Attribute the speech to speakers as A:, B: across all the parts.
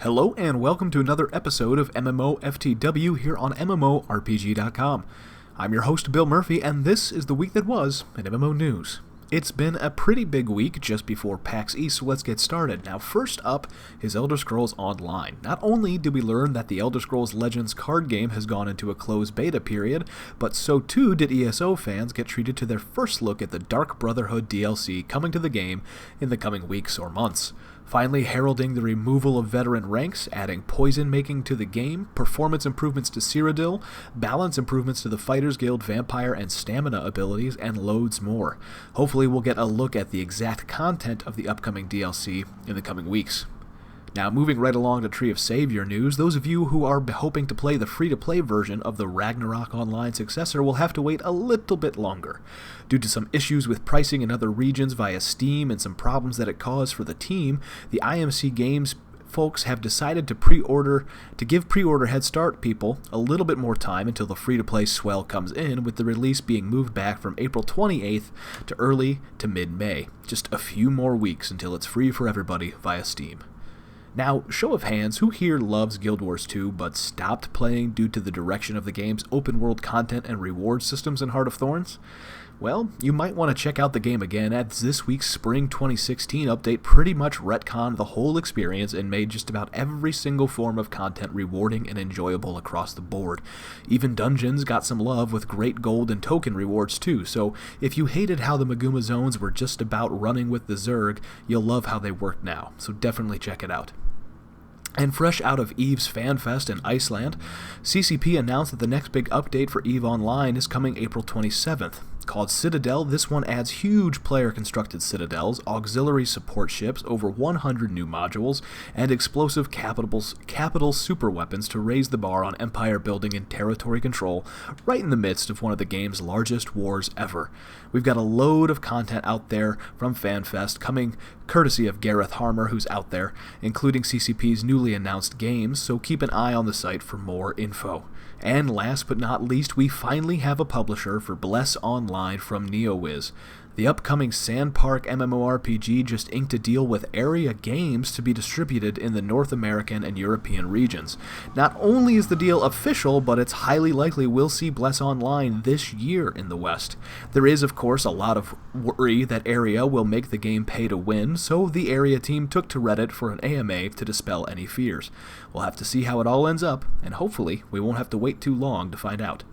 A: Hello and welcome to another episode of MMOFTW here on MMORPG.com. I'm your host Bill Murphy, and this is the week that was in MMO news. It's been a pretty big week just before PAX East, so let's get started. Now first up is Elder Scrolls Online. Not only did we learn that the Elder Scrolls Legends card game has gone into a closed beta period, but so too did ESO fans get treated to their first look at the Dark Brotherhood DLC coming to the game in the coming weeks or months. Finally heralding the removal of veteran ranks, adding poison making to the game, performance improvements to Citadel, balance improvements to the Fighters Guild vampire and stamina abilities, and loads more. Hopefully we'll get a look at the exact content of the upcoming DLC in the coming weeks. Now, moving right along to Tree of Savior news, those of you who are hoping to play the free-to-play version of the Ragnarok Online successor will have to wait a little bit longer. Due to some issues with pricing in other regions via Steam and some problems that it caused for the team, the IMC Games folks have decided to give pre-order head start people a little bit more time until the free-to-play swell comes in, with the release being moved back from April 28th to early to mid-May. Just a few more weeks until it's free for everybody via Steam. Now, show of hands, who here loves Guild Wars 2 but stopped playing due to the direction of the game's open-world content and reward systems in Heart of Thorns? Well, you might want to check out the game again, as this week's Spring 2016 update pretty much retconned the whole experience and made just about every single form of content rewarding and enjoyable across the board. Even dungeons got some love with great gold and token rewards too, so if you hated how the Maguma zones were just about running with the Zerg, you'll love how they work now, so definitely check it out. And fresh out of EVE's FanFest in Iceland, CCP announced that the next big update for EVE Online is coming April 27th. Called Citadel, this one adds huge player-constructed citadels, auxiliary support ships, over 100 new modules, and explosive capital super weapons to raise the bar on empire building and territory control right in the midst of one of the game's largest wars ever. We've got a load of content out there from FanFest, coming courtesy of Gareth Harmer, who's out there, including CCP's newly announced games, so keep an eye on the site for more info. And last but not least, we finally have a publisher for Bless Online from NeoWiz. The upcoming Sandpark MMORPG just inked a deal with Aeria Games to be distributed in the North American and European regions. Not only is the deal official, but it's highly likely we'll see Bless Online this year in the West. There is, of course, a lot of worry that Aeria will make the game pay to win, so the Aeria team took to Reddit for an AMA to dispel any fears. We'll have to see how it all ends up, and hopefully we won't have to wait too long to find out.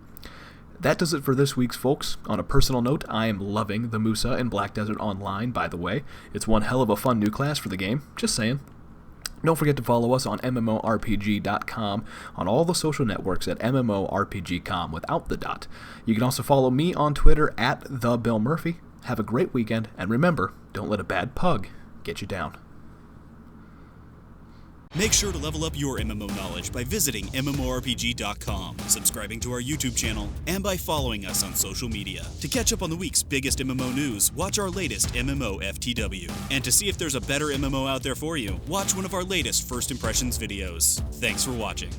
A: That does it for this week's folks. On a personal note, I am loving the Musa in Black Desert Online, by the way. It's one hell of a fun new class for the game, just saying. Don't forget to follow us on MMORPG.com on all the social networks at MMORPG.com without the dot. You can also follow me on Twitter at TheBillMurphy. Have a great weekend, and remember, don't let a bad pug get you down.
B: Make sure to level up your MMO knowledge by visiting MMORPG.com, subscribing to our YouTube channel, and by following us on social media. To catch up on the week's biggest MMO news, watch our latest MMOFTW. And to see if there's a better MMO out there for you, watch one of our latest First Impressions videos. Thanks for watching.